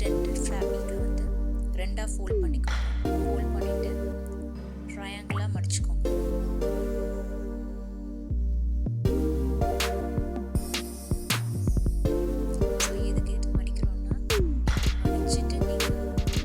Tinted ஃபேப்ரிக்கை வந்து ரெண்டாக fold பண்ணிக்கோங்க. ஃபோல்ட் பண்ணிவிட்டு ட்ரையாங்கிளாக மடிச்சுக்கோங்க. ஸோ எதுக்கு இது மடிக்கிறோன்னா, மடிச்சுட்டு நீங்கள்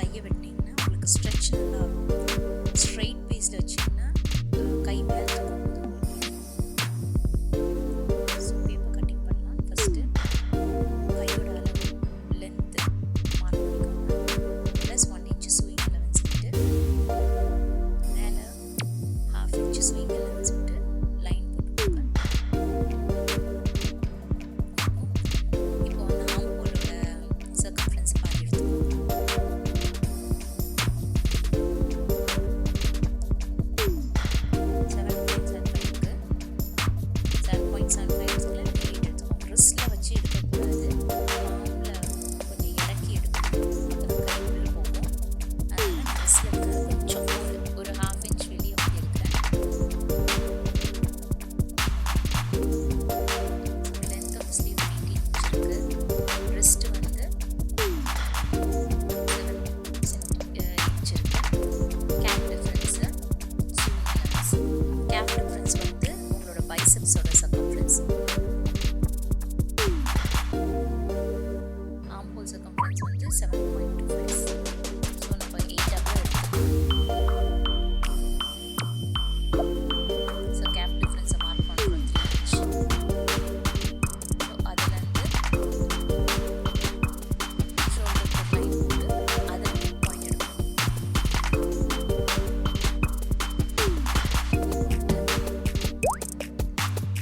கையை வெட்டினீங்கன்னா உங்களுக்கு ஸ்ட்ரெச் நல்லா இருக்கும். ஸ்ட்ரெயிட் பீஸில் வச்சிங்கன்னா கை மேலே தூக்கும். ஸோ பேப்பர் கட்டிங் பண்ணலாம். ஃபஸ்ட்டு கையோட அளவு லென்த்து மார்க் பண்ணிக்கோங்க. ப்ளஸ் 1 inch sewing allowance விட்டு மேலே 1/2 inch sewing allowance விட்டு லைன் போட்டுக்கோங்க. இப்போ வந்து ஆம்போலோட சர்க்கம்ஃபரன்ஸ் பாதி எடுத்துக்கோங்க. 7.75 எடுத்துக்கோங்க. ரிஸ்ட்டில் வச்சு எடுக்கக்கூடாது. ஆமில் கொஞ்சம் இறக்கி எடுக்கணும். அப்புறம் கைக்குள்ளே போகும். அதனால் நான் ரிஸ்ட்டில் கொஞ்சம் ஒரு 1/2 inch வெளியே வந்து எடுக்கிறேன். லென்த் ஆஃப் ஸ்லீவ் 18 inch இருக்குது. ரிஸ்ட்டு வந்து 7 inch இருக்குது. கேப் டிஃப்ரென்ஸு கேப் டிஃப்ரென்ஸ் வந்து உங்களோட பைசப்ஸோட சர்க்கம்ஃபரன்ஸ். ஆம்போல் சர்க்கம்ஃபரன்ஸ் வந்து 7.25. ஸோ நம்ம 8 எடுத்துக்கலாம். ஸோ கேப் டிஃப்ரென்ஸை மார்க் பண்ணுறோம் 3 inch. ஸோ அதுலேருந்து ஷோல்டருக்கு லைன் போட்டு அதில் மிட் பாயிண்ட் எடுக்கணும்.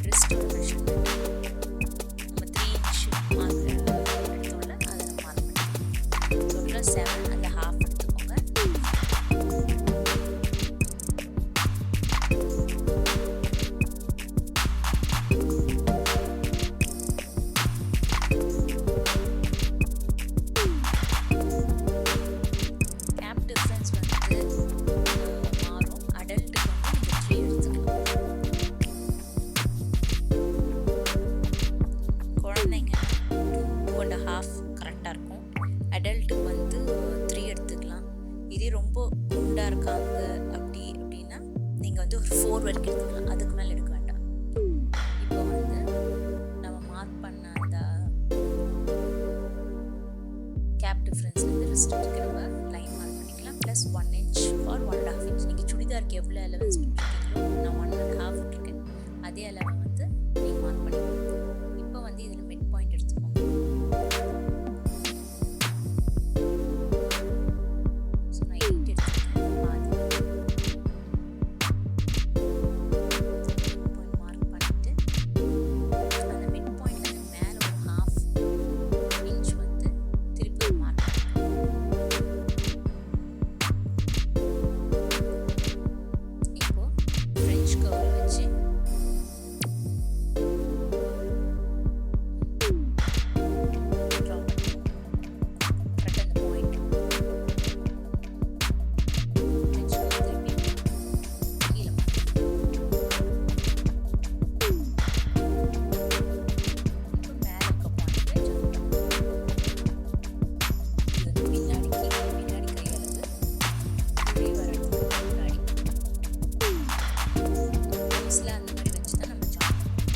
ரிஸ்டோட மெஷர்மெண்ட் நம்ம 3 inch மார்க் எடுத்தோம்ல, அதில் மார்க் பண்ணிக்கலாம். டோட்டலாக 7 அந்த 1/2 எடுத்துக்கோங்க. கேப் டிஃப்ரென்ஸ் வந்து மாறும். அடல்ட்டுக்கு வந்து நீங்கள் 3 எடுத்துக்கலாம். குழந்தைங்க 2.5 கரெக்டாக இருக்கும். அடல்ட்டுக்கு வந்து 3 எடுத்துக்கலாம். இதே ரொம்ப குண்டாக இருக்காங்க அப்படின்னா நீங்கள் வந்து ஒரு 4 வரைக்கும் எடுத்துக்கலாம். அதுக்கு மேலே எடுக்க வேண்டாம். இப்போ வந்து நம்ம மார்க் பண்ண அந்த கேப் டிஃப்ரென்ஸ்லேருந்து ரிஸ்ட் வரைக்கும் நம்ம லைன் மார்க் பண்ணிக்கலாம். Plus 1 inch or 1.5 inch. நீங்கள் சுடிதாருக்கு எவ்வளோ அலவன்ஸ் விட்டுருக்கீங்களோ, நான் 1.5 விட்டுருக்கேன். அதே அளவை வந்து நீங்கள் மார்க் பண்ணிக்கலாம். இப்போ வந்து இதில் மிட் பாயிண்ட் எடுத்துக்கோங்க. ஸோ நான் 8 எடுத்துக்கேன். பாதி பாயிண்ட் மார்க் பண்ணிவிட்டு அந்த மிட் பாயிண்ட் மேலே ஒரு 1/2 inch வந்து திருப்பி ஒரு மார்க் பண்ணிக்கலாம். இப்போ ஃப்ரெஞ்ச் கர்வ் வச்சு ட்ரா பண்ணிக்கோங்க. கரெக்டாக அந்த பாயிண்ட் ஃப்ரெஞ்ச் கர்வ் திருப்பி கீழே இப்போ மேலே இருக்க பாயிண்ட்டை ஜாயின் பண்ணுங்க. இது வந்து பின்னாடி கையளவு இப்படி வரதுக்கு முன்னாடி ப்ளவுஸில் அந்த மாதிரி வச்சு தான் நம்ம ஜாயின் பண்ணணும்.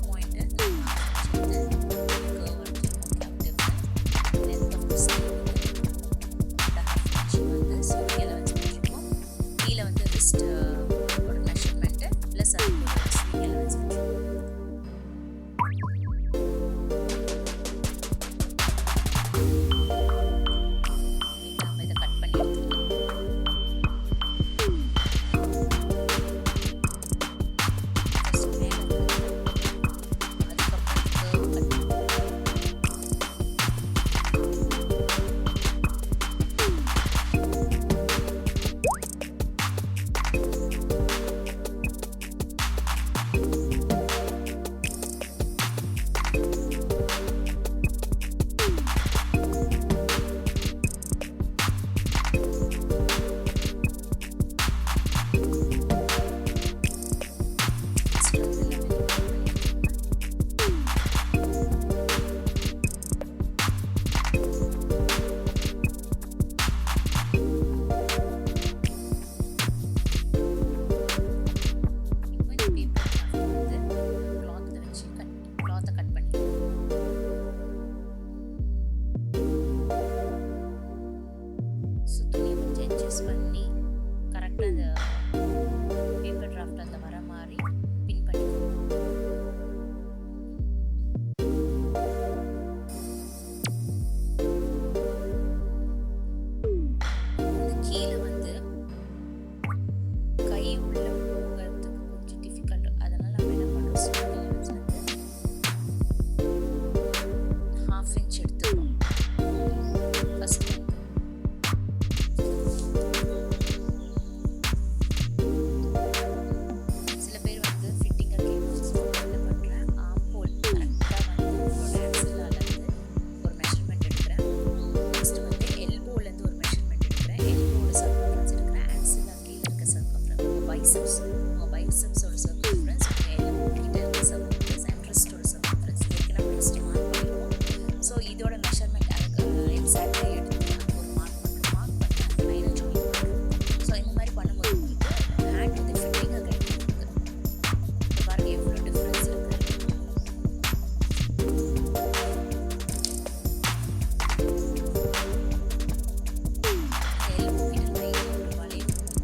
பாயிண்ட்டை கர்வ் வச்சுருக்கோம். Cap difference length of sleeve 1/2 inch வந்து ஸ்விங் அலவன்ஸ் வச்சுருக்கோம். கீழே வந்து ரிஸ்ட் ஒரு மெஷர்மெண்ட்டு ப்ளஸ் அதுக்கு ஒரு ஸ்விங் அலவன்ஸ் வச்சுருக்கோம். இப்போ நம்ம இதை கட் பண்ணி எடுத்துக்கலாம். ஃபஸ்ட்டு மேலே அதுக்கப்புறம் கர்வ் கட் பண்ணி அந்த பேப்பர் டிராஃப்ட் அந்த வர மாதிரி பின் பண்ணிக்கணும். கீழே வந்து கை உள்ள போகிறதுக்கு கொஞ்சம் டிஃபிகல்ட், அதனால நம்ம என்ன பண்ணுறோம், ½ இன்ச் எடுத்துக்கணும். ஃபர்ஸ்ட் சில பேர் வந்து ஃபிட்டிங் என்ன பண்ணுறேன், ஆம்போல் கரெக்டாக வந்து உங்களோட ஆக்சில் அளந்து ஒரு மெஷர்மெண்ட் எடுக்கிறேன். நெக்ஸ்ட் வந்து எல்போலேருந்து ஒரு மெஷர்மெண்ட் எடுக்கிறேன். எல்போட சர்க்கம்ஃபரன்ஸ் எடுக்கிறேன். ஆக்சில் கீழே இருக்க சர்க்கம்ஃபரன்ஸ், உங்கள் பைசப்ஸோட சர்க்கம்ஃபரன்ஸ், உங்கள் எல்போ கிட்ட இருக்க சர்க்கம்ஃபரன்ஸ் அண்ட் ரிஸ்டோட சர்க்கம்ஃபரன்ஸ் ஏற்கனவே ஃபஸ்ட்டு மார்க் பண்ணிடுவோம். ஸோ இதோட மெஷர்மெண்ட் அதுக்கு எக்ஸாக்டாக எடுத்து ஒரு மார்க் பண்ணி அந்த லைனை ஜாயின் பண்ணுறோம். ஸோ இந்த மாதிரி பண்ணும்போது உங்களுக்கு ஹேண்ட் வந்து ஃபிட்டிங்காக கிடைக்கும். இப்போ பாருங்கள் எவ்வளோ டிஃப்ரென்ஸ் இருக்குது. எல்போ கிட்ட லைன் ஒரு வளைவு ஷேப்.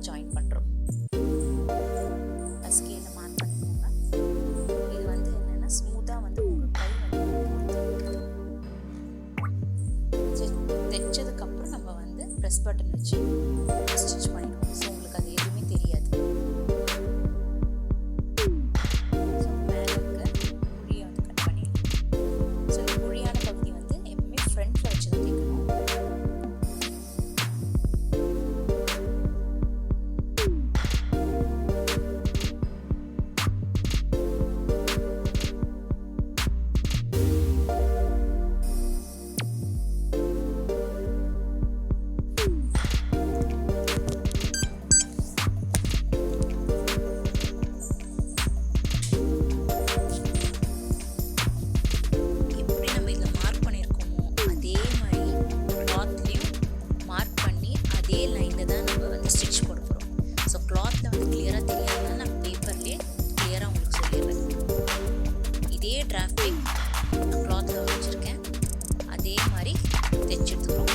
ஜாயின் பண்ணுறோம். ஸ்கேலில் மார்க் பண்ணிக்கோங்க. இது வந்து என்னென்னா ஸ்மூத்தாக வந்து உங்கள் கை வந்து தைச்சதுக்கப்புறம் நம்ம வந்து ப்ரெஸ் பட்டன் வச்சு ஸ்டிச் பண்ணிடுவோம். ஸோ உங்களுக்கு அது எதுவுமே தெரியாது. ஸோ மேலே இருக்க குழியை வந்து கட் பண்ணிடலாம். ஸோ இந்த குழியான பகுதி வந்து எப்பவுமே ஃப்ரண்ட்டில் வச்சு தான் தைக்கணும். டிராஃப்டிங் கிளாத்தில் வச்சுருக்கேன். அதே மாதிரி தைச்சி எடுத்துக்கிறோம்.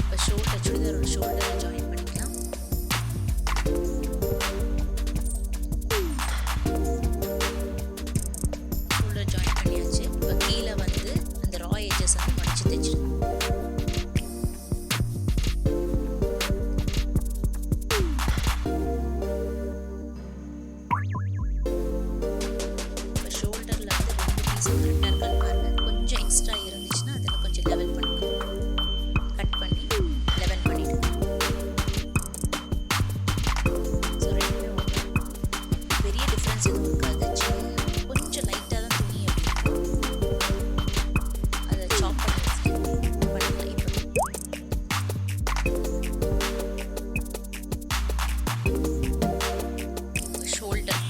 இப்போ சுடிதாரோட ஷோல்டரை ஜாயின் பண்ணிக்கலாம். ஷோல்டர் ஜாயின் பண்ணியாச்சு. இப்போ கீழே வந்து அந்த ரா எட்ஜஸ் வந்து மடித்து தைச்சிருக்கோம். கொஞ்சம் எக்ஸ்ட்ரா இருந்துச்சுன்னா அதில் கொஞ்சம் லெவல் பண்ணிக்கணும். கட் பண்ணி லெவல் பண்ணிவிடுங்க. ஸோ ரெண்டுமே ஓகே. பெரிய டிஃப்ரென்ஸ் எதுவும் இருக்காது. கொஞ்சம் லைட்டாக தான் துணி அப்படின்னா அதை சாப் பண்ணிக்கலாம். இப்போ ஷோல்டர்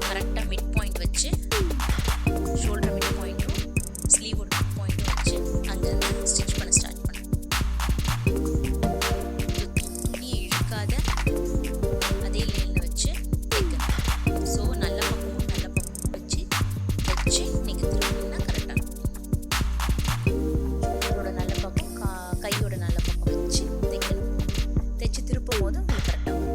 கரெக்டாக மிட் பாயிண்ட் வச்சு ஷோல்டர் மிட் பாயிண்ட்டும் ஸ்லீவோட மிட் பாயிண்ட்டும் வச்சு அங்கேருந்து ஸ்டிச் பண்ண ஸ்டார்ட் பண்ணணும். துணியை இழுக்காத அதே லைனில் வச்சு தைக்கணும். ஸோ நல்ல பக்கமும் வச்சு தைச்சு நீங்கள் திரும்பினா கரெக்டாக இருக்கும். ஷோல்டரோட நல்ல பக்கம் கையோட நல்ல பக்கம் வச்சு தைக்கணும். தைச்சு திருப்பும் போது உங்களுக்கு கரெக்டாக வரும்.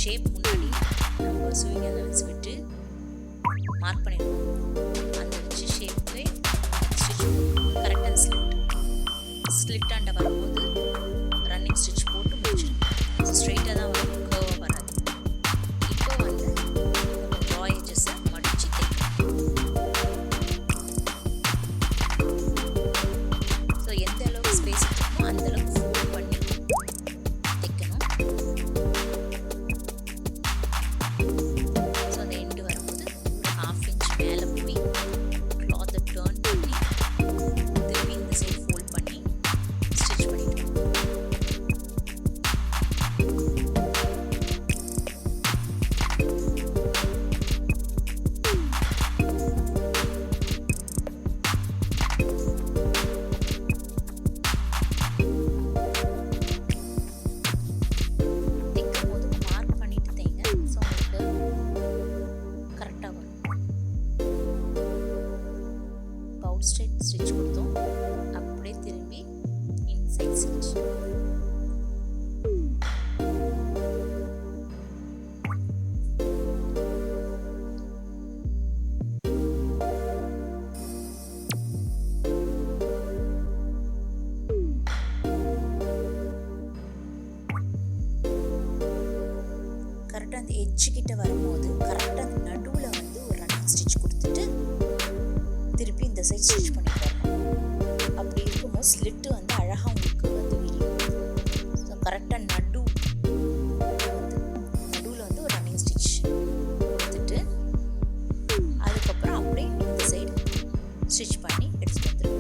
ஷேப் முன்னாடி நம்ம ஸ்விங் அலவன்ஸ் விட்டு மார்க் பண்ணிடுவோம். அந்த வச்சு ஷேப்லே ஸ்டிச் கரெக்டாக ஸ்லிட்டாண்ட வரும்போது ரன்னிங் ஸ்டிச் போட்டு முடிச்சிடும். ஸ்ட்ரெயிட்டாக தான் வரும், கர்வாக வராது. இப்போ வந்து ட்ரா எட்ஜஸை மடித்து தைக்கணும். ஸோ எந்த அளவுக்கு ஸ்பேஸ் இருக்கோ அந்த அளவுக்கு ஃபோல்ட் பண்ணி தைக்கணும். ஸோ அந்த எண்டு வரும்போது ஒரு 1/2 இன்ச் மேலே போய் கிளாத்தை டர்ன் பண்ணி திரும்பி இந்த சைடு ஃபோல்ட் பண்ணி ஸ்டிச் பண்ணிவிட்டு ஸ்ட்ரெயிட் ஸ்டிச் கொடுத்தோம். அப்படியே திரும்பி இன்சைட் ஸ்டிச். கரெக்டாக அந்த எட்ஜ் கிட்ட வரும்போது கரெக்டாக அந்த நடுவில் வந்து ஒரு ரன்னிங் ஸ்டிச் கொடுத்துட்டு திருப்பி இந்த சைட் ஸ்டிச் பண்ணி போடணும். அப்படி இருக்கும்போது ஸ்லிட்டு வந்து அழகாக உங்களுக்கு வந்து விரியும். ஸோ கரெக்டாக நடுவில் வந்து ஒரு ரன்னிங் ஸ்டிச் கொடுத்துட்டு அதுக்கப்புறம் அப்படியே இந்த சைடு ஸ்டிச் பண்ணி எடுத்துகிட்டு வந்துடுவோம்.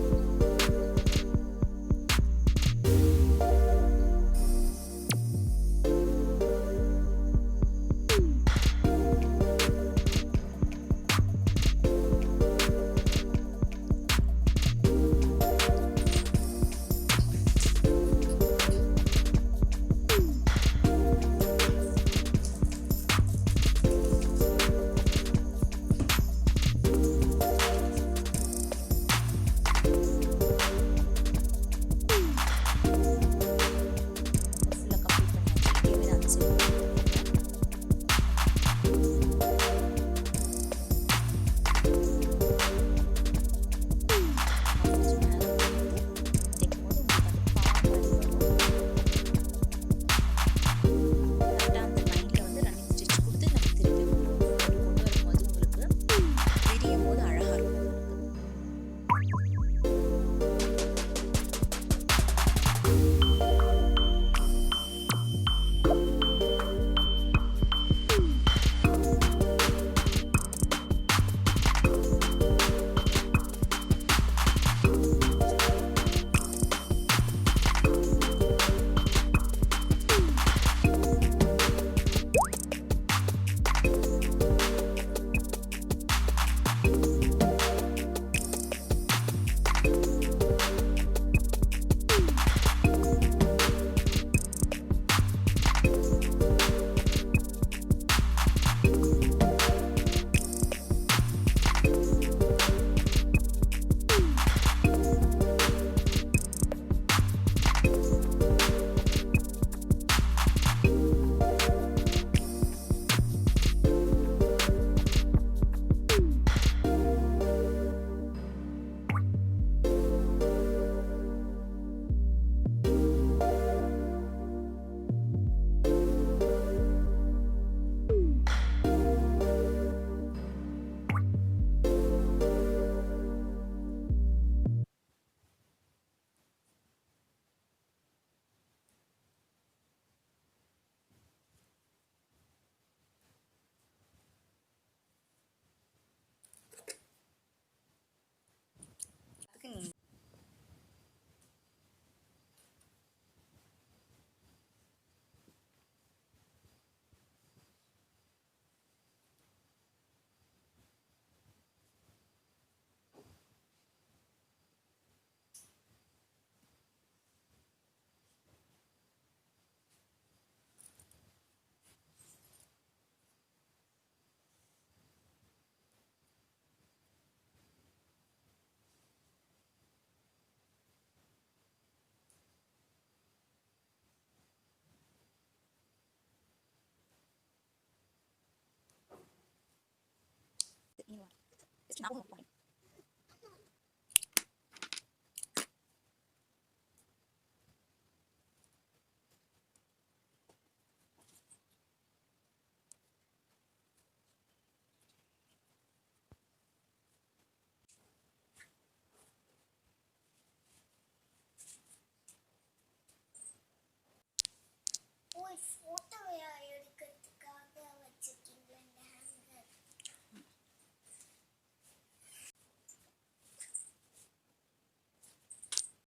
ஜஸ்ட் 40